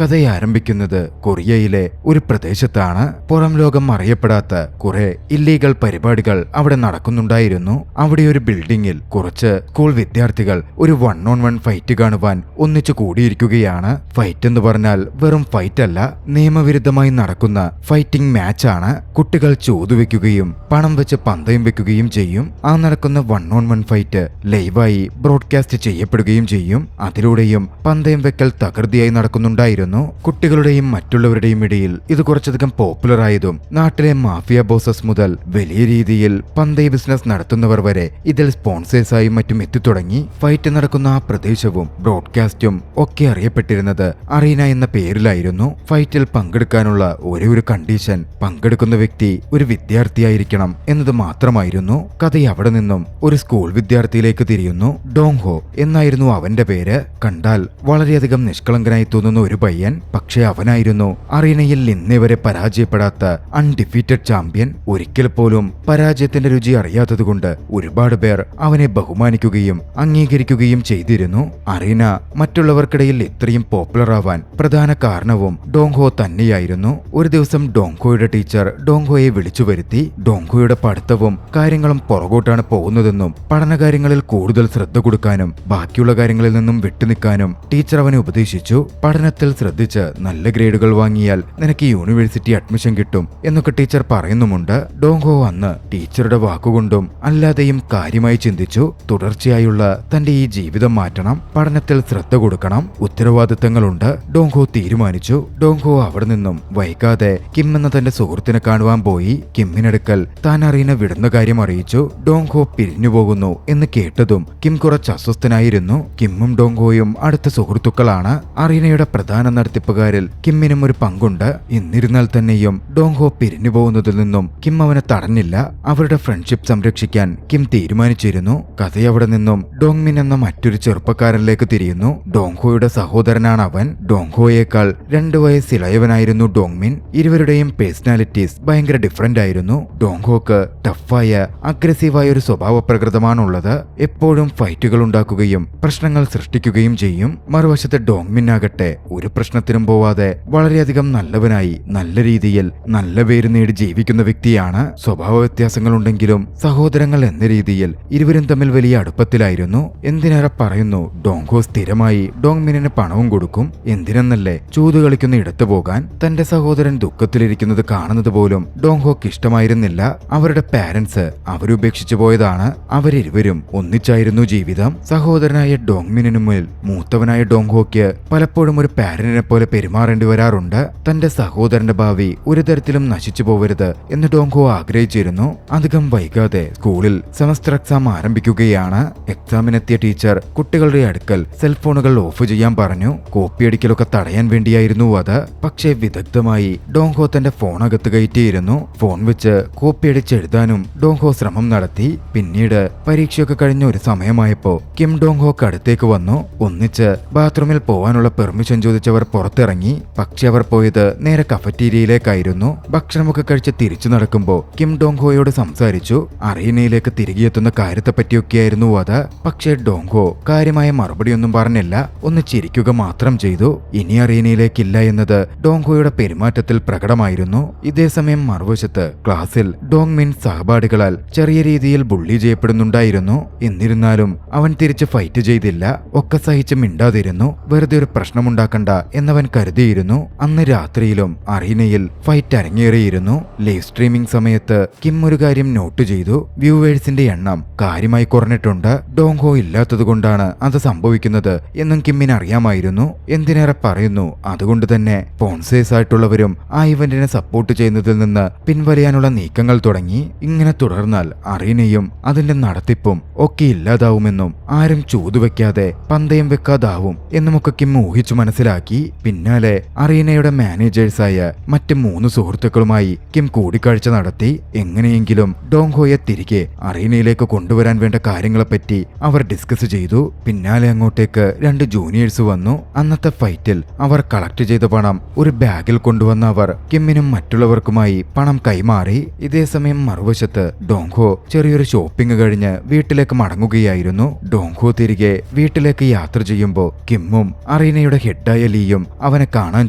കഥ ആരംഭിക്കുന്നത് കൊറിയയിലെ ഒരു പ്രദേശത്താണ്. പുറം ലോകം അറിയപ്പെടാത്ത കുറെ ഇല്ലീഗൽ പരിപാടികൾ അവിടെ നടക്കുന്നുണ്ടായിരുന്നു. അവിടെ ഒരു ബിൽഡിംഗിൽ കുറച്ച് സ്കൂൾ വിദ്യാർത്ഥികൾ ഒരു 1-on-1 ഫൈറ്റ് കാണുവാൻ ഒന്നിച്ചു കൂടിയിരിക്കുകയാണ്. ഫൈറ്റ് എന്ന് പറഞ്ഞാൽ വെറും ഫൈറ്റ് അല്ല, നിയമവിരുദ്ധമായി നടക്കുന്ന ഫൈറ്റിംഗ് മാച്ചാണ്. കുട്ടികൾ ചോതുവെക്കുകയും പണം വെച്ച് പന്തയം വെക്കുകയും ചെയ്യും. ആ നടക്കുന്ന 1-on-1 ഫൈറ്റ് ലൈവായി ബ്രോഡ്കാസ്റ്റ് ചെയ്യപ്പെടുകയും ചെയ്യും. അതിലൂടെയും പന്തയം വെക്കൽ തകൃതിയായി നടക്കുന്നുണ്ടായിരുന്നു. കുട്ടികളുടെയും മറ്റുള്ളവരുടെയും ഇടയിൽ ഇത് കുറച്ചധികം പോപ്പുലർ ആയതും നാട്ടിലെ മാഫിയ ബോസസ് മുതൽ വലിയ രീതിയിൽ പന്തയ ബിസിനസ് നടത്തുന്നവർ വരെ ഇതിൽ സ്പോൺസേഴ്സായും മറ്റും എത്തിത്തുടങ്ങി. ഫൈറ്റ് നടക്കുന്ന ആ പ്രദേശവും ബ്രോഡ്കാസ്റ്റും ഒക്കെ അറിയപ്പെട്ടിരുന്നത് അറീന എന്ന പേരിലായിരുന്നു. ഫൈറ്റിൽ പങ്കെടുക്കാനുള്ള ഒരേ ഒരു കണ്ടീഷൻ പങ്കെടുക്കുന്ന വ്യക്തി ഒരു വിദ്യാർത്ഥിയായിരിക്കണം എന്നത് മാത്രമായിരുന്നു. കഥ അവിടെ നിന്നും ഒരു സ്കൂൾ വിദ്യാർത്ഥിയിലേക്ക് തിരിയുന്നു. ഡോങ്ഹോ എന്നായിരുന്നു അവന്റെ പേര്. കണ്ടാൽ വളരെയധികം നിഷ്കളങ്കനായി തോന്നുന്ന ഒരു പയ്യൻ. പക്ഷെ അവനായിരുന്നു അറീനയിൽ ഇന്നേവരെ പരാജയപ്പെടാത്ത അൺഡിഫീറ്റഡ് ചാമ്പ്യൻ. ഒരിക്കൽ പോലും പരാജയത്തിന്റെ രുചി അറിയാത്തതുകൊണ്ട് ഒരുപാട് പേർ അവനെ ബഹുമാനിക്കുകയും അംഗീകരിക്കുകയും ചെയ്തിരുന്നു. അറീന മറ്റുള്ളവർക്കിടയിൽ ഇത്രയും പോപ്പുലർ ആവാൻ പ്രധാന കാരണവും ഡോങ്ഹോ തന്നെയായിരുന്നു. ഒരു ദിവസം ഡോങ്ഹോയുടെ ടീച്ചർ ഡോങ്ഹോയെ വിളിച്ചു വരുത്തി. ഡോങ്ഹോയുടെ പഠിത്തവും കാര്യങ്ങളും പുറകോട്ടാണ് പോകുന്നതെന്നും പഠനകാര്യങ്ങളിൽ കൂടുതൽ ശ്രദ്ധ കൊടുക്കാനും ബാക്കിയുള്ള കാര്യങ്ങളിൽ നിന്നും വിട്ടുനിൽക്കാനും ടീച്ചർ അവനെ ഉപദേശിച്ചു. പഠനത്തിൽ ശ്രദ്ധിച്ച് നല്ല ഗ്രേഡുകൾ വാങ്ങിയാൽ നിനക്ക് യൂണിവേഴ്സിറ്റി അഡ്മിഷൻ കിട്ടും എന്നൊക്കെ ടീച്ചർ പറയുന്നുമുണ്ട്. ഡോങ്ഹോ അന്ന് ടീച്ചറുടെ വാക്കുകൊണ്ടും അല്ലാതെയും കാര്യമായി ചിന്തിച്ചു. തുടർച്ചയായുള്ള തന്റെ ഈ ജീവിതം മാറ്റണം, പഠനത്തിൽ ശ്രദ്ധ കൊടുക്കണം, ഉത്തരവാദിത്തങ്ങളുണ്ട്. ഡോങ്ഹോ തീരുമാനിച്ചു. ഡോങ്ഹോ അവിടെ നിന്നും വൈകാതെ കിം എന്ന തന്റെ സുഹൃത്തിനെ കാണുവാൻ പോയി. കിമ്മിനടുക്കൽ താൻ അറീന വിടുന്ന കാര്യം അറിയിച്ചു. ഡോങ്ഹോ പിരിഞ്ഞു പോകുന്നു എന്ന് കേട്ടതും കിം കുറച്ച് അസ്വസ്ഥനായിരുന്നു. കിമ്മും ഡോങ്ഹോയും അടുത്ത സുഹൃത്തുക്കളാണ്. അറീനയുടെ പ്രധാന നടത്തിപ്പുകാരിൽ കിമ്മിനും ഒരു പങ്കുണ്ട്. എന്നിരുന്നാൽ തന്നെയും ഡോങ്ഹോ പിരിഞ്ഞു പോകുന്നതിൽ നിന്നും കിം അവനെ തടഞ്ഞില്ല. അവരുടെ ഫ്രണ്ട്ഷിപ്പ് സംരക്ഷിക്കാൻ കിം തീരുമാനിച്ചിരുന്നു. കഥയവിടെ നിന്നും ഡോങ്മിൻ എന്ന മറ്റൊരു ചെറുപ്പക്കാരനിലേക്ക് തിരിയുന്നു. ഡോങ്ഹോയുടെ സഹോദരനാണ് അവൻ. ഡോങ്ഹോയേക്കാൾ 2 വയസ്സ് ഇളയവനായിരുന്നു ഡോങ്മിൻ. ഇരുവരുടെയും പേഴ്സണാലിറ്റീസ് ഭയങ്കര ഡിഫറന്റ് ആയിരുന്നു. ഡോങ്ഹോക്ക് ടഫായ അഗ്രസീവായ ഒരു സ്വഭാവ പ്രകൃതമാണുള്ളത്. എപ്പോഴും ഫൈറ്റുകൾ ഉണ്ടാക്കുകയും പ്രശ്നങ്ങൾ സൃഷ്ടിക്കുകയും ചെയ്യും. മറുവശത്ത് ഡോങ്മിൻ ആകട്ടെ ഒരു പ്രശ്നത്തിനും പോവാതെ വളരെയധികം നല്ലവനായി നല്ല രീതിയിൽ നല്ല പേര് നേടി ജീവിക്കുന്ന വ്യക്തിയാണ്. സ്വഭാവ വ്യത്യാസങ്ങളുണ്ടെങ്കിലും സഹോദരങ്ങൾ എന്ന രീതിയിൽ ഇരുവരും തമ്മിൽ വലിയ അടുപ്പത്തിലായിരുന്നു. എന്തിനേറെ പറയുന്നു, ഡോങ്ഹോ സ്ഥിരമായി ഡോങ്മിനിന് പണവും കൊടുക്കും. എന്തിനെന്നല്ലേ, ചൂത് കളിക്കുന്ന ഇടത്തു പോകാൻ. തന്റെ സഹോദരൻ ദുഃഖത്തിലിരിക്കുന്നത് കാണുന്നത് പോലും ഡോങ്ഹോക്ക് ഇഷ്ടമായിരുന്നില്ല. അവരുടെ പാരന്റ്സ് അവരുപേക്ഷിച്ചു പോയതാണ്. അവരിരുവരും ഒന്നിച്ചായിരുന്നു ജീവിതം. സഹോദരനായ ഡോങ്മിനു മേൽ മൂത്തവനായ ഡോങ്ഹോക്ക് പലപ്പോഴും ഒരു പാരന്റിനെ പോലെ പെരുമാറേണ്ടി വരാറുണ്ട്. തന്റെ സഹോദരന്റെ ഭാവി ഒരു തരത്തിലും നശിച്ചു പോവരുത് എന്ന് ഡോങ്ഹോ ആഗ്രഹിച്ചിരുന്നു. അധികം വൈകാതെ സ്കൂളിൽ സെമസ്റ്റർ എക്സാം ആരംഭിക്കുകയാണ്. എക്സാമിനെത്തിയ ടീച്ചർ കുട്ടികളുടെ അടുക്കൽ സെൽഫോണുകൾ ഓഫ് ചെയ്യാൻ പറഞ്ഞു. കോപ്പിയടിക്കലൊക്കെ തടയാൻ വേണ്ടിയായിരുന്നു അത്. പക്ഷേ വിദഗ്ധമായി ഡോങ്ഹോ തന്റെ ഫോണകത്ത് കയറ്റിയിരുന്നു. ഫോൺ വെച്ച് കോപ്പിയടിച്ചെഴുതാനും ഡോങ്ഹോ ശ്രമം നടത്തി. പിന്നീട് പരീക്ഷയൊക്കെ കഴിഞ്ഞ ഒരു സമയമായപ്പോ കിം ഡോങ്ഹോക്ക് അടുത്തേക്ക് വന്നു. ഒന്നിച്ച് ബാത്റൂമിൽ പോവാനുള്ള പെർമിഷൻ ചോദിച്ചവർ പുറത്തിറങ്ങി. പക്ഷെ അവർ പോയത് നേരെ കഫറ്റീരിയയിലേക്കായിരുന്നു. ഭക്ഷണമൊക്കെ കഴിച്ച് തിരിച്ചു നടക്കുമ്പോ കിം ഡോങ്ഹോയോട് സംസാരിച്ചു. അറീനയിലേക്ക് തിരികെ എത്തുന്ന കാര്യത്തെ പറ്റിയൊക്കെയായിരുന്നു അത്. പക്ഷേ ഡോങ്ഹോ കാര്യമായ മറുപടിയൊന്നും പറഞ്ഞില്ല. ഒന്ന് ചിരിക്കുക മാത്രം ചെയ്തു. ഇനി അറീനയിലേക്കില്ല എന്നത് ഡോങ്ഹോയുടെ പെരുമാറ്റത്തിൽ പ്രകടമായിരുന്നു. ഇതേസമയം മറുവശത്ത് ക്ലാസ്സിൽ ഡോങ്മിൻ സഹപാഠികളാൽ ചെറിയ രീതിയിൽ ബുള്ളി ചെയ്യപ്പെടുന്നുണ്ടായിരുന്നു. എന്നിരുന്നാലും അവൻ തിരിച്ച് ഫൈറ്റ് ചെയ്തില്ല. ഒക്കെ സഹിച്ച് മിണ്ടാതിരുന്നു. വെറുതെ ഒരു പ്രശ്നമുണ്ടാക്കണ്ട എന്നവൻ കരുതിയിരുന്നു. അന്ന് രാത്രിയിലും അറീനയിൽ ഫൈറ്റ് അരങ്ങേറിയിരുന്നു. ലൈവ് സ്ട്രീമിംഗ് സമയത്ത് കിം ഒരു കാര്യം നോട്ട് ചെയ്തു. വ്യൂവേഴ്സിന്റെ എണ്ണം കാര്യമായി കുറഞ്ഞിട്ടുണ്ട്. ഡോങ്ഹോ ഇല്ലാത്തതുകൊണ്ടാണ് അത് സംഭവിക്കുന്നത് എന്നും കിമ്മിന് അറിയാമായിരുന്നു. എന്തിനേറെ പറയുന്നു, അതുകൊണ്ട് തന്നെ സ്പോൺസേഴ്സ് ആയിട്ടുള്ളവരും ആ ഇവന്റിനെ സപ്പോർട്ട് ചെയ്യുന്നതിൽ നിന്ന് പിൻവലിയാനുള്ള നീക്കങ്ങൾ തുടങ്ങി. ഇങ്ങനെ തുടർന്നാൽ അറീനയും അതിന്റെ നടത്തിപ്പും ഒക്കെ ഇല്ലാതാവുമെന്നും ആരും ചൂതുവെക്കാതെ പന്തയം വെക്കാതാവും എന്നുമൊക്കെ കിം ഊഹിച്ചു മനസ്സിലാക്കി. പിന്നാലെ അറീനയുടെ മാനേജേഴ്സായ മറ്റ് 3 സുഹൃത്തുക്കളുമായി കിം കൂടിക്കാഴ്ച നടത്തി. എങ്ങനെയെങ്കിലും ഡോങ്ഹോയെ തിരികെ അറീനയിലേക്ക് കൊണ്ടുവരാൻ വേണ്ട കാര്യങ്ങളെപ്പറ്റി അവർ ഡിസ്കസ് ചെയ്തു. പിന്നാലെ അങ്ങോട്ടേക്ക് 2 ജൂനിയേഴ്സ് വന്നു. അന്നത്തെ ഫൈറ്റിൽ അവർ കളക്ട് ചെയ്ത പണം ഒരു ബാഗിൽ കൊണ്ടുവന്ന അവർ കിമ്മിനും മറ്റുള്ളവർക്കുമായി പണം കൈമാറി. ഇതേസമയം മറുവശത്ത് ഡോങ്ഹോ ചെറിയൊരു ഷോപ്പിംഗ് കഴിഞ്ഞ് വീട്ടിലേക്ക് മടങ്ങുകയായിരുന്നു. ഡോങ്ഹോ തിരികെ വീട്ടിലേക്ക് യാത്ര ചെയ്യുമ്പോൾ കിമ്മും അറീനയുടെ ഹെഡായ ലീയും ലീയും അവനെ കാണാൻ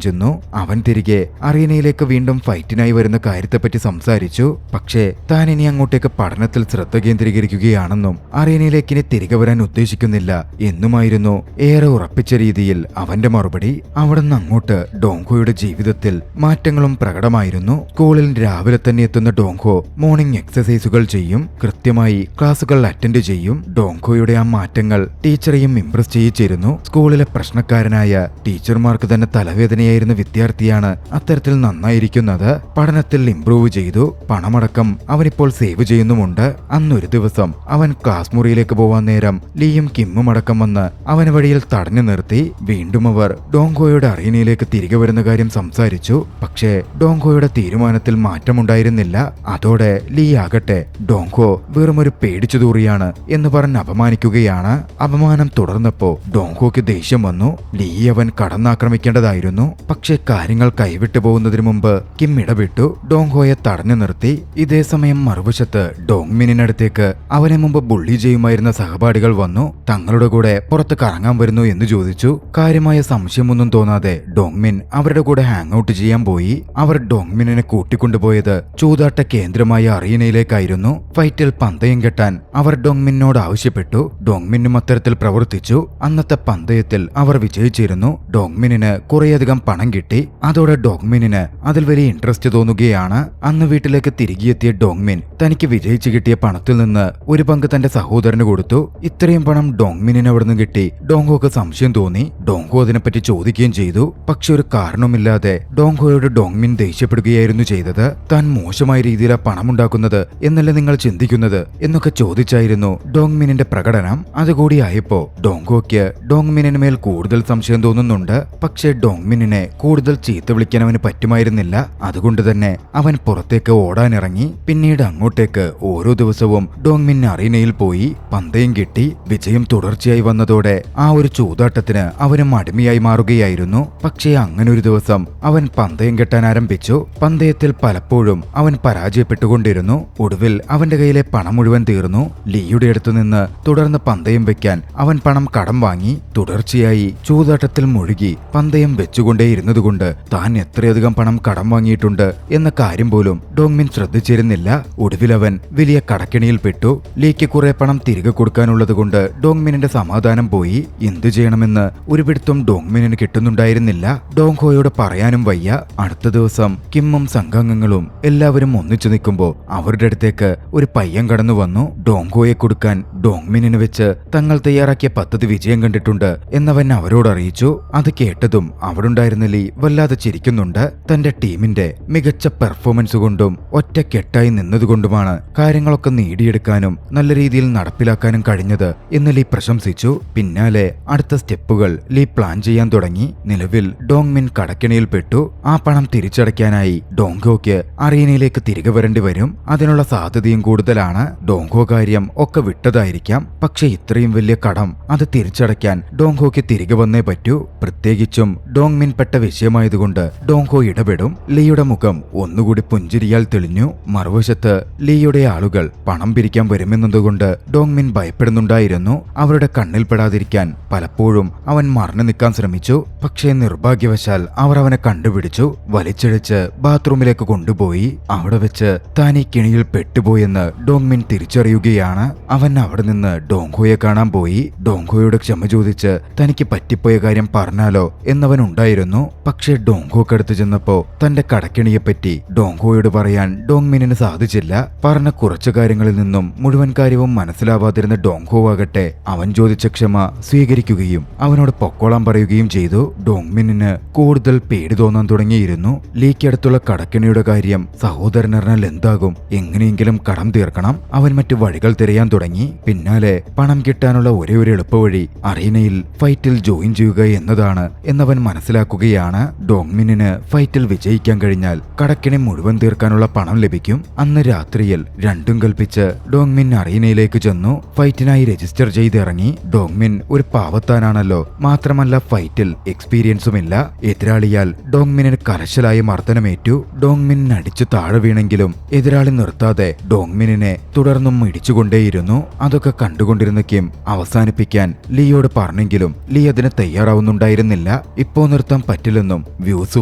ചെന്നു. അവൻ തിരികെ അറീനയിലേക്ക് വീണ്ടും ഫൈറ്റിനായി വരുന്ന കാര്യത്തെപ്പറ്റി സംസാരിച്ചു. പക്ഷേ താൻ ഇനി അങ്ങോട്ടേക്ക് പഠനത്തിൽ ശ്രദ്ധ കേന്ദ്രീകരിക്കുകയാണെന്നും അറീനയിലേക്ക് ഇനി തിരികെ വരാൻ ഉദ്ദേശിക്കുന്നില്ല എന്നുമായിരുന്നു ഏറെ ഉറപ്പിച്ച രീതിയിൽ അവന്റെ മറുപടി. അവിടെ നിന്ന് അങ്ങോട്ട് ഡോങ്ഹോയുടെ ജീവിതത്തിൽ മാറ്റങ്ങളും പ്രകടമായിരുന്നു. സ്കൂളിൽ രാവിലെ തന്നെ എത്തുന്ന ഡോങ്ഹോ മോർണിംഗ് എക്സസൈസുകൾ ചെയ്യും, കൃത്യമായി ക്ലാസുകൾ അറ്റൻഡ് ചെയ്യും. ഡോങ്ഹോയുടെ ആ മാറ്റങ്ങൾ ടീച്ചറെയും ഇംപ്രസ് ചെയ്യിച്ചിരുന്നു. സ്കൂളിലെ പ്രശ്നക്കാരനായ ടീച്ചർമാർക്ക് തന്നെ തലവേദനയായിരുന്ന വിദ്യാർത്ഥിയാണ് അത്തരത്തിൽ നന്നായിരിക്കുന്നത്. പഠനത്തിൽ ഇംപ്രൂവ് ചെയ്തു. പണമടക്കം അവനിപ്പോൾ സേവ് ചെയ്യുന്നുമുണ്ട്. അന്നൊരു ദിവസം അവൻ ക്ലാസ് മുറിയിലേക്ക് പോവാൻ നേരം ലീയും കിമ്മും അടക്കം വന്ന് അവന് വഴിയിൽ തടഞ്ഞു നിർത്തി. വീണ്ടും അവർ ഡോങ്ഹോയുടെ അറീനയിലേക്ക് തിരികെ വരുന്ന കാര്യം സംസാരിച്ചു. പക്ഷേ ഡോങ്ഹോയുടെ തീരുമാനത്തിൽ മാറ്റമുണ്ടായിരുന്നില്ല. അതോടെ ലീ ആകട്ടെ ഡോങ്ഹോ വെറുമൊരു പേടിച്ചു തൂറിയാണ് എന്ന് പറഞ്ഞ് അപമാനിക്കുകയാണ്. അപമാനം തുടർന്നപ്പോ ഡോങ്ഹോയ്ക്ക് ദേഷ്യം വന്നു. ലീ അവൻ കടന്നാക്രമിക്കേണ്ടതായിരുന്നു. പക്ഷേ കാര്യങ്ങൾ കൈവിട്ടു പോകുന്നതിന് മുമ്പ് കിം ഇടപെട്ടു, ഡോങ്ഹോയെ തടഞ്ഞു നിർത്തി. ഇതേ സമയം മറുവശത്ത് ഡോങ്മിനടുത്തേക്ക് അവനെ മുമ്പ് ബുള്ളി ചെയ്യുമായിരുന്ന സഹപാഠികൾ വന്നു. തങ്ങളുടെ കൂടെ പുറത്ത് കറങ്ങാൻ വരുന്നു എന്ന് ചോദിച്ചു. കാര്യമായ സംശയമൊന്നും തോന്നാതെ ഡോങ്മിൻ അവരുടെ കൂടെ ഹാങ് ഔട്ട് ചെയ്യാൻ പോയി. അവർ ഡോങ്മിനെ കൂട്ടിക്കൊണ്ടുപോയത് ചൂതാട്ട കേന്ദ്രമായ അറീനയിലേക്കായിരുന്നു. ഫൈറ്റിൽ പന്തയം കെട്ടാൻ അവർ ഡോങ്മിനോട് ആവശ്യപ്പെട്ടു. ഡോങ്മിനും അത്തരത്തിൽ പ്രവർത്തിച്ചു. അന്നത്തെ പന്തയത്തിൽ അവർ വിജയിച്ചിരുന്നു. ഡോങ്മിന് കുറേയധികം പണം കിട്ടി. അതോടെ ഡോങ്മിന് അതിൽ വലിയ ഇൻട്രസ്റ്റ് തോന്നുകയാണ്. അന്ന് വീട്ടിലേക്ക് തിരികെ എത്തിയ ഡോങ്മിൻ തനിക്ക് വിജയിച്ചു കിട്ടിയ പണത്തിൽ നിന്ന് ഒരു പങ്ക് തന്റെ സഹോദരന് കൊടുത്തു. ഇത്രയും പണം ഡോങ്മിന് അവിടുന്ന് കിട്ടി. ഡോങ്ഹോക്ക് സംശയം തോന്നി. ഡോങ്ഹോ അതിനെപ്പറ്റി ചോദിക്കുകയും ചെയ്തു. പക്ഷെ ഒരു കാരണമില്ലാതെ ഡോങ്ഹോയോട് ഡോങ്മിൻ ദേഷ്യപ്പെടുകയായിരുന്നു ചെയ്തത്. താൻ മോശമായ രീതിയിലാ പണമുണ്ടാക്കുന്നത് എന്നല്ലേ നിങ്ങൾ ചിന്തിക്കുന്നത് എന്നൊക്കെ ചോദിച്ചായിരുന്നു ഡോങ്മിനിന്റെ പ്രകടനം. അതുകൂടിയായപ്പോ ഡോങ്ഹോയ്ക്ക് ഡോങ്മിനിന് മേൽ കൂടുതൽ സംശയം തോന്നുന്നുണ്ട്. പക്ഷേ ഡോങ്മിനെ കൂടുതൽ ചീത്ത വിളിക്കാൻ അവന് പറ്റുമായിരുന്നില്ല. അതുകൊണ്ട് തന്നെ അവൻ പുറത്തേക്ക് ഓടാനിറങ്ങി. പിന്നീട് അങ്ങോട്ടേക്ക് ഓരോ ദിവസവും ഡോങ്മിൻ അറീനയിൽ പോയി പന്തയം കിട്ടി. വിജയം തുടർച്ചയായി വന്നതോടെ ആ ഒരു ചൂതാട്ടത്തിന് അവനും അടിമയായി മാറുകയായിരുന്നു. പക്ഷേ അങ്ങനൊരു ദിവസം അവൻ പന്തയം കെട്ടാൻ ആരംഭിച്ചു. പന്തയത്തിൽ പലപ്പോഴും അവൻ പരാജയപ്പെട്ടുകൊണ്ടിരുന്നു. ഒടുവിൽ അവന്റെ കയ്യിലെ പണം മുഴുവൻ തീർന്നു. ലീയുടെ അടുത്തു നിന്ന് തുടർന്ന് പന്തയം വെക്കാൻ അവൻ പണം കടം വാങ്ങി. തുടർച്ചയായി ചൂതാട്ടത്തിൽ മുഴുകി പന്തയം വെച്ചുകൊണ്ടേയിരുന്നതുകൊണ്ട് താൻ എത്രയധികം പണം കടം വാങ്ങിയിട്ടുണ്ട് എന്ന കാര്യം പോലും ഡോങ്മിൻ ശ്രദ്ധിച്ചിരുന്നില്ല. ഒടുവിൽ അവൻ വലിയ കടക്കെണിയിൽപ്പെട്ടു. ലീക്ക് കുറെ പണം തിരികെ കൊടുക്കാനുള്ളത് കൊണ്ട് ഡോങ്മിനിന്റെ സമാധാനം പോയി. എന്തു ചെയ്യണമെന്ന് ഒരു പിടുത്തം ഡോങ്മിനിന് കിട്ടുന്നുണ്ടായിരുന്നില്ല. ഡോങ്ഹോയോട് പറയാനും വയ്യ. അടുത്ത ദിവസം കിമ്മും സംഘാംഗങ്ങളും എല്ലാവരും ഒന്നിച്ചു നിൽക്കുമ്പോ അവരുടെ അടുത്തേക്ക് ഒരു പയ്യൻ കടന്നു വന്നു. ഡോങ്ഹോയെ കൊടുക്കാൻ ഡോങ്മിനിന് വെച്ച് തങ്ങൾ തയ്യാറാക്കിയ പദ്ധതി വിജയം കണ്ടിട്ടുണ്ട് എന്നവൻ അവരോട് അറിയിച്ചു. അത് കേട്ടതും അവിടുണ്ടായിരുന്ന ലീ വല്ലാതെ ചിരിക്കുന്നുണ്ട്. തന്റെ ടീമിന്റെ മികച്ച പെർഫോമൻസ് കൊണ്ടും ഒറ്റക്കെട്ടായി നിന്നതുകൊണ്ടുമാണ് കാര്യങ്ങളൊക്കെ നേടിയെടുക്കാനും നല്ല രീതിയിൽ നടപ്പിലാക്കാനും കഴിഞ്ഞത് എന്ന് ലീ പ്രശംസിച്ചു. പിന്നാലെ അടുത്ത സ്റ്റെപ്പുകൾ ലീ പ്ലാൻ ചെയ്യാൻ തുടങ്ങി. നിലവിൽ ഡോങ്മിൻ കടക്കെണിയിൽ പെട്ടു. ആ പണം തിരിച്ചടയ്ക്കാനായി ഡോങ്ഹോയ്ക്ക് അറീനയിലേക്ക് തിരികെ വരേണ്ടി വരും. അതിനുള്ള സാധ്യതയും കൂടുതലാണ്. ഡോങ്ഹോ കാര്യം ഒക്കെ വിട്ടതായിരിക്കാം. പക്ഷെ ഇത്രയും വലിയ കടം അത് തിരിച്ചടയ്ക്കാൻ ഡോങ്ഹോയ്ക്ക് തിരികെ വന്നേ പറ്റൂ. പ്രത്യേകിച്ചും ഡോങ്മിൻ പെട്ട വിഷയമായതുകൊണ്ട് ഡോങ്ഹോ ഇടപെടും. ലീയുടെ മുഖം ഒന്നുകൂടി പുഞ്ചിരിയാൽ തെളിഞ്ഞു. മറുവശത്ത് ലീയുടെ ആളുകൾ പണം പിരിക്കാൻ വരുമെന്നതുകൊണ്ട് ഡോങ്മിൻ ഭയപ്പെടുന്നുണ്ടായിരുന്നു. അവരുടെ കണ്ണിൽപ്പെടാതിരിക്കാൻ പലപ്പോഴും അവൻ മറന്നു നിൽക്കാൻ ശ്രമിച്ചു. പക്ഷേ നിർഭാഗ്യവശാൽ അവർ അവനെ കണ്ടുപിടിച്ചു. വലിച്ചിഴച്ച് ബാത്റൂമിലേക്ക് കൊണ്ടുപോയി. അവിടെ വെച്ച് താൻ ഈ കിണിയിൽ പെട്ടുപോയെന്ന് ഡോങ്മിൻ തിരിച്ചറിയുകയാണ്. അവൻ അവിടെ നിന്ന് ഡോങ്ഹോയെ കാണാൻ പോയി. ഡോങ്ഹോയോട് ക്ഷമ ചോദിച്ച് തനിക്ക് പറ്റിപ്പോയ കാര്യം പറഞ്ഞാലോ എന്നവൻ ഉണ്ടായിരുന്നു. പക്ഷേ ഡോങ്ഹോക്കടുത്ത് ചെന്നപ്പോ തന്റെ കടക്കിണിയെപ്പറ്റി ഡോങ്ഹോയോട് പറയാൻ ഡോങ്മിനിന് സാധിച്ചില്ല. പറഞ്ഞ കുറച്ചു കാര്യങ്ങളിൽ നിന്നും മുഴുവൻ കാര്യവും മനസ്സിലാവാതിരുന്ന ഡോങ്ഹോ ആകട്ടെ അവൻ ചോദിച്ച ക്ഷമ സ്വീകരിക്കുകയും അവനോട് പൊക്കോളാൻ പറയുകയും ചെയ്തു. ഡോങ്മിനിന് കൂടുതൽ പേടി തോന്നാൻ തുടങ്ങിയിരുന്നു. ലീക്കടുത്തുള്ള കടക്കിണിയുടെ കാര്യം സഹോദരനറിഞ്ഞാൽ എന്താകും? എങ്ങനെയെങ്കിലും കടം തീർക്കണം. അവൻ മറ്റു വഴികൾ തിരയാൻ തുടങ്ങി. പിന്നാലെ പണം കിട്ടാനുള്ള ഒരേ ഒരു എളുപ്പവഴി അറീനയിൽ ഫൈറ്റിൽ ജോയിൻ ചെയ്യുക എന്നതാണ് എന്നവൻ മനസ്സിലാക്കുകയാണ്. ഡോങ്മിനിന് ഫൈറ്റിൽ വിജയിക്കാൻ കഴിഞ്ഞാൽ കടക്കിണി മുഴുവൻ തീർക്കാനുള്ള പണം ലഭിക്കും. അന്ന് രാത്രിയിൽ രണ്ടും കൽപ്പിച്ച് ഡോങ്മിൻ അറീനയിലേക്ക് ചെന്നു. ഫൈറ്റിനായി രജിസ്റ്റർ ചെയ്തിറങ്ങി. ഡോങ്മിൻ ഒരു പാവത്താനാണല്ലോ. മാത്രമല്ല ഫൈറ്റിൽ എക്സ്പീരിയൻസുമില്ല. എതിരാളിയാൽ ഡോങ്മിന് കരശലായ മർദ്ദനമേറ്റു. ഡോങ്മിൻ അടിച്ചു താഴെ വീണെങ്കിലും എതിരാളി നിർത്താതെ ഡോങ്മിനെ തുടർന്നും ഇടിച്ചുകൊണ്ടേയിരുന്നു. അതൊക്കെ കണ്ടുകൊണ്ടിരുന്ന കിം അവസാനിപ്പിക്കാൻ ലീയോട് പറഞ്ഞെങ്കിലും ലീ അതിന് തയ്യാറാവുന്നുണ്ടായിരുന്നില്ല. ഇപ്പോ നിർത്താൻ പറ്റില്ലെന്നും വ്യൂസ്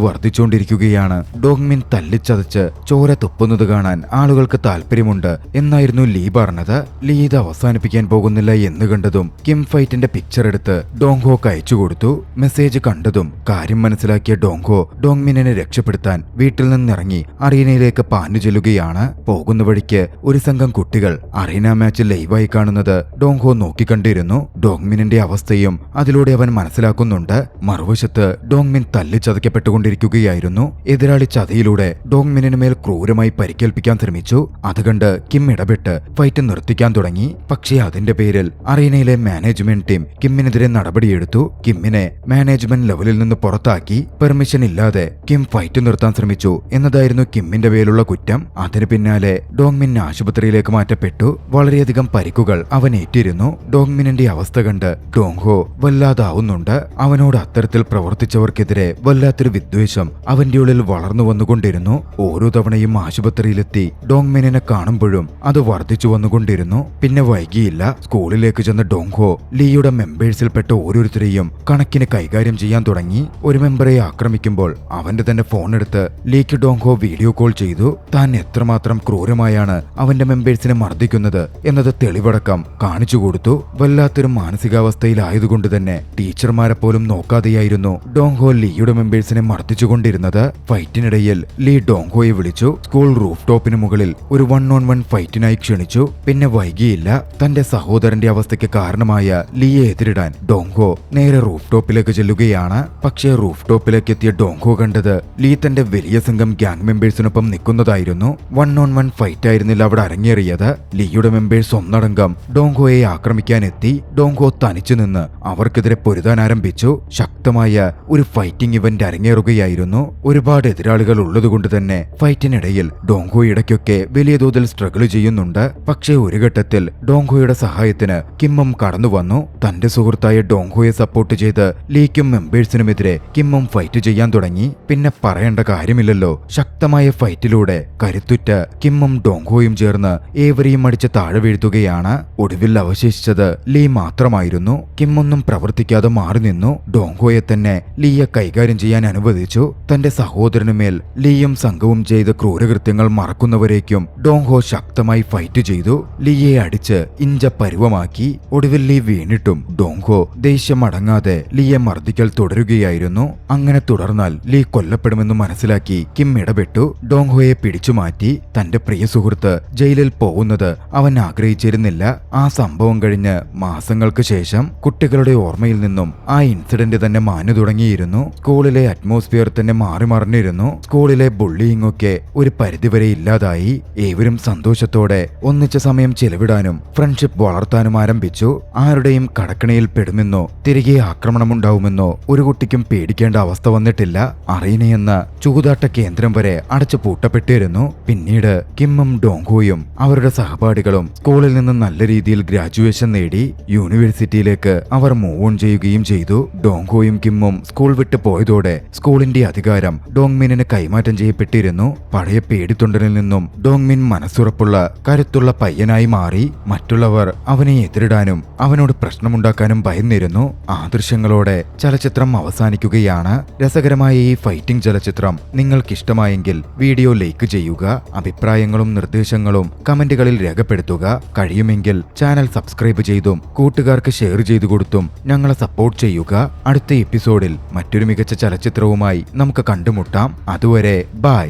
വർദ്ധിച്ചുകൊണ്ടിരിക്കുകയാണ്. ഡോങ്മിൻ തല്ലിച്ചതച്ച് ചോര തുപ്പുന്നത് കാണാൻ ആളുകൾക്ക് താല്പര്യമുണ്ട് എന്നായിരുന്നു ലീ പറഞ്ഞത്. ലീ ഇത് അവസാനിപ്പിക്കാൻ പോകുന്നില്ല എന്ന് കണ്ടതും കിം ഫൈറ്റിന്റെ പിക്ചർ എടുത്ത് ഡോങ്ഹോക്ക് അയച്ചു കൊടുത്തു. മെസ്സേജ് കണ്ടതും കാര്യം മനസ്സിലാക്കിയ ഡോങ്ഹോ ഡോങ്മിനെ രക്ഷപ്പെടുത്താൻ വീട്ടിൽ നിന്നിറങ്ങി അറീനയിലേക്ക് പാഞ്ഞു ചെല്ലുകയാണ്. പോകുന്ന വഴിക്ക് ഒരു സംഘം കുട്ടികൾ അറീന മാച്ച് ലൈവായി കാണുന്നത് ഡോങ്ഹോ നോക്കിക്കണ്ടിരുന്നു. ഡോങ്മിനിന്റെ അവസ്ഥയും അതിലൂടെ അവൻ മനസ്സിലാക്കുന്നുണ്ട്. മറുവശത്ത് ഡോങ്മിൻ തല്ലിച്ചതയ്ക്കപ്പെട്ടുകൊണ്ടിരിക്കുകയായിരുന്നു. എതിരാളി ചതയിലൂടെ ഡോങ്മിനു മേൽ ക്രൂരമായി പരിക്കേൽപ്പിക്കാൻ ശ്രമിച്ചു. അത് കണ്ട് കിം ഇടപെട്ട് ഫൈറ്റ് നിർത്തിക്കാൻ തുടങ്ങി. പക്ഷേ അതിന്റെ പേരിൽ അറീനയിലെ മാനേജ്മെന്റ് ടീം കിമ്മിനെതിരെ നടപടിയെടുത്തു. കിമ്മിനെ മാനേജ്മെന്റ് ലെവലിൽ നിന്ന് പുറത്താക്കി. പെർമിഷൻ ഇല്ലാതെ കിം ഫൈറ്റ് നിർത്താൻ ശ്രമിച്ചു എന്നതായിരുന്നു കിമ്മിന്റെ പേരിലുള്ള കുറ്റം. അതിന് പിന്നാലെ ഡോങ്മിൻ ആശുപത്രിയിലേക്ക് മാറ്റപ്പെട്ടു. വളരെയധികം പരിക്കുകൾ അവൻ ഏറ്റിരുന്നു. ഡോങ്മിനിന്റെ അവസ്ഥ കണ്ട് ഡോങ്ഹോ വല്ലാതാവുന്നുണ്ട്. അവനോട് അത്തരത്തിൽ പ്രവർത്തിച്ചവർക്കെതിരെ വല്ലാത്തൊരു വിദ്വേഷം അവന്റെ ഉള്ളിൽ വളർന്നു വന്നുകൊണ്ടിരുന്നു. ഓരോ തവണയും ആശുപത്രിയിലെത്തി ഡോങ്മിനെ കാണുമ്പോഴും അത് വർദ്ധിച്ചു വന്നുകൊണ്ടിരുന്നു. പിന്നെ വൈകിയില്ല. സ്കൂളിലേക്ക് ചെന്ന ഡോങ്ഹോ ലീയുടെ മെമ്പേഴ്സിൽപ്പെട്ട ഓരോരുത്തരെയും കണക്കിന് കൈകാര്യം ചെയ്യാൻ തുടങ്ങി. ഒരു മെമ്പറെ ആക്രമിക്കുമ്പോൾ അവന്റെ തന്നെ ഫോൺ എടുത്ത് ലീക്ക് ഡോങ്ഹോ വീഡിയോ കോൾ ചെയ്തു. താൻ എത്രമാത്രം ക്രൂരമായാണ് അവന്റെ മെമ്പേഴ്സിനെ മർദ്ദിക്കുന്നത് എന്നത് തെളിവടക്കം കാണിച്ചു കൊടുത്തു. വല്ലാത്തൊരു മാനസികാവസ്ഥയിലായതുകൊണ്ട് തന്നെ ടീച്ചർമാരെ പോലും നോക്കാതെയായിരുന്നു ഡോങ്ഹോ ലീയുടെ മെമ്പേഴ്സിനെ മർദ്ദിച്ചുകൊണ്ടിരുന്നത്. ഫൈറ്റിനിടയിൽ ലീ ഡോങ്ഹോയെ വിളിച്ചു. സ്കൂൾ റൂഫ് ടോപ്പിന് മുകളിൽ ഒരു 1-on-1 ഫൈറ്റിനായി ക്ഷണിച്ചു. പിന്നെ വൈകിയില്ല. തന്റെ സഹോദരന്റെ അവസ്ഥയ്ക്ക് കാരണമായ ലീയെ എതിരിടാൻ ഡോങ്ഹോ നേരെ റൂഫ് ടോപ്പിലേക്ക് ചെല്ലുകയാണ്. പക്ഷേ റൂഫ് ടോപ്പിലേക്ക് എത്തിയ ഡോങ്ഹോ കണ്ടത് ലീ തന്റെ വലിയ സംഘം ഗ്യാങ് മെമ്പേഴ്സിനൊപ്പം നിൽക്കുന്നതായിരുന്നു. 1-on-1 ഫൈറ്റ് ആയിരുന്നില്ല അവിടെ അരങ്ങേറിയത്. ലീയുടെ മെമ്പേഴ്സ് ഒന്നടങ്കം ഡോങ്ഹോയെ ആക്രമിക്കാനെത്തി. ഡോങ്ഹോ തനിച്ചു നിന്ന് അവർക്കെതിരെ പൊരുതാൻ ആരംഭിച്ചു. ശക്തമായ ഒരു ഫൈറ്റിംഗ് ഇവന്റ് അരങ്ങേറുകയായിരുന്നു. ഒരുപാട് എതിരാളികൾ ഉള്ളതുകൊണ്ട് തന്നെ ഫൈറ്റിനിടയിൽ ഡോങ്ഹോ ഇടയ്ക്കൊക്കെ വലിയ തോതിൽ സ്ട്രഗിൾ ചെയ്യുന്നുണ്ട്. പക്ഷേ ഒരു ഘട്ടത്തിൽ ഡോങ്ഹോയുടെ സഹായത്തിന് കിമ്മും കടന്നു വന്നു. തന്റെ സുഹൃത്തായ ഡോങ്ഹോയെ സപ്പോർട്ട് ചെയ്ത് ലീക്കും മെമ്പേഴ്സിനുമെതിരെ കിമ്മും ഫൈറ്റ് ചെയ്യാൻ തുടങ്ങി. പിന്നെ പറയേണ്ട കാര്യമില്ലല്ലോ. ശക്തമായ ഫൈറ്റിലൂടെ കരുത്തുറ്റ കിമ്മും ഡോങ്ഹോയും ചേർന്ന് ഏവരെയും അടിച്ച് താഴെ വീഴ്ത്തുകയാണ്. ഒടുവിൽ അവശേഷിച്ചത് ലീ മാത്രമായിരുന്നു. കിമ്മൊന്നും പ്രവർത്തിക്കാതെ മാറി നിന്നു. ഡോങ്ഹോയെ തന്നെ ലീയെ കൈകാര്യം ചെയ്യാൻ അനുവദിച്ചു. തന്റെ സഹോദരനുമേൽ ലീയും സംഘവും ചെയ്ത ക്രൂരകൃത്യങ്ങൾ മറക്കുന്നവരേക്കും ഡോങ്ഹോ ശക്തമായി ഫൈറ്റ് ചെയ്തു. ലീയെ അടിച്ച് ഇഞ്ച പരുവമാക്കി. ഒടുവിൽ ലീ വീണിട്ടും ഡോങ്ഹോ ദേഷ്യം അടങ്ങാതെ ലീയെ മർദ്ദിക്കൽ തുടരുകയായിരുന്നു. അങ്ങനെ തുടർന്നാൽ ലീ കൊല്ലപ്പെടുമെന്ന് മനസ്സിലാക്കി കിം ഇടപെട്ടു. ഡോങ്ഹോയെ പിടിച്ചുമാറ്റി. തന്റെ പ്രിയ സുഹൃത്ത് ജയിലിൽ പോകുന്നത് അവൻ ആഗ്രഹിച്ചിരുന്നില്ല. ആ സംഭവം കഴിഞ്ഞ് മാസങ്ങൾക്ക് ശേഷം കുട്ടികളുടെ ഓർമ്മയിൽ നിന്നും ആ ഇൻസിഡന്റ് തന്നെ മാഞ്ഞു തുടങ്ങിയിരുന്നു. സ്കൂളിലെ അറ്റ്മോസ്ഫിയർ തന്നെ മാറി മറിഞ്ഞിരുന്നു. സ്കൂളിലെ ബുള്ളിയിങ് ഒക്കെ ഒരു പരിധിവരെ ഇല്ലാതായി. ഏവരും സന്തോഷത്തോടെ ഒന്നിച്ച സമയം ചെലവിടാനും ഫ്രണ്ട്ഷിപ്പ് വളർത്താനും ആരംഭിച്ചു. ആരുടെയും കടക്കണിയിൽ പെടുമെന്നോ തിരികെ ആക്രമണമുണ്ടാവുമെന്നോ ഒരു കുട്ടിക്കും പേടിക്കേണ്ട അവസ്ഥ വന്നിട്ടില്ല. അറീനയെന്ന ചൂതാട്ട കേന്ദ്രം വരെ അടച്ചു പൂട്ടപ്പെട്ടിരുന്നു. പിന്നീട് കിമ്മും ഡോങ്ഹോയും അവരുടെ സഹപാഠികളും സ്കൂളിൽ നിന്ന് നല്ല രീതിയിൽ ഗ്രാജുവേഷൻ നേടി. യൂണിവേഴ്സിറ്റിയിലേക്ക് അവർ മൂവ് ഓൺ ചെയ്യുകയും ചെയ്തു. ഡോങ്ഹോയും കിമ്മും സ്കൂൾ വിട്ടു പോയതോടെ സ്കൂളിന്റെ അധികാരം ഡോങ്മിനിന് കൈമാറ്റം ചെയ്യപ്പെട്ടിരുന്നു. പഴയ പേടിത്തൊണ്ടനിൽ നിന്നും ഡോങ്മിൻ മനസ്സുറപ്പുള്ള കരുത്തുള്ള പയ്യനായി മാറി. മറ്റുള്ളവർ അവനെ എതിരിടാനും അവനോട് പ്രശ്നമുണ്ടാക്കാനും ഭയന്നിരുന്നു. ആദർശങ്ങളോടെ ചലച്ചിത്രം അവസാനിക്കുകയാണ്. രസകരമായ ഈ ഫൈറ്റിംഗ് ചലച്ചിത്രം നിങ്ങൾക്കിഷ്ടമായെങ്കിൽ വീഡിയോ ലൈക്ക് ചെയ്യുക. അഭിപ്രായങ്ങളും നിർദ്ദേശങ്ങളും കമന്റുകളിൽ രേഖപ്പെടുത്തുക. കഴിയുമെങ്കിൽ ചാനൽ സബ്സ്ക്രൈബ് ചെയ്തും കൂട്ടുകാർക്ക് ഷെയർ ചെയ്തു കൊടുത്തും ഞങ്ങളെ സപ്പോർട്ട് ചെയ്യുക. അടുത്ത എപ്പിസോഡിൽ മറ്റൊരു മികച്ച ചലച്ചിത്രവുമായി നമുക്ക് കണ്ടുമുട്ടാം. അതുവരെ ബൈ.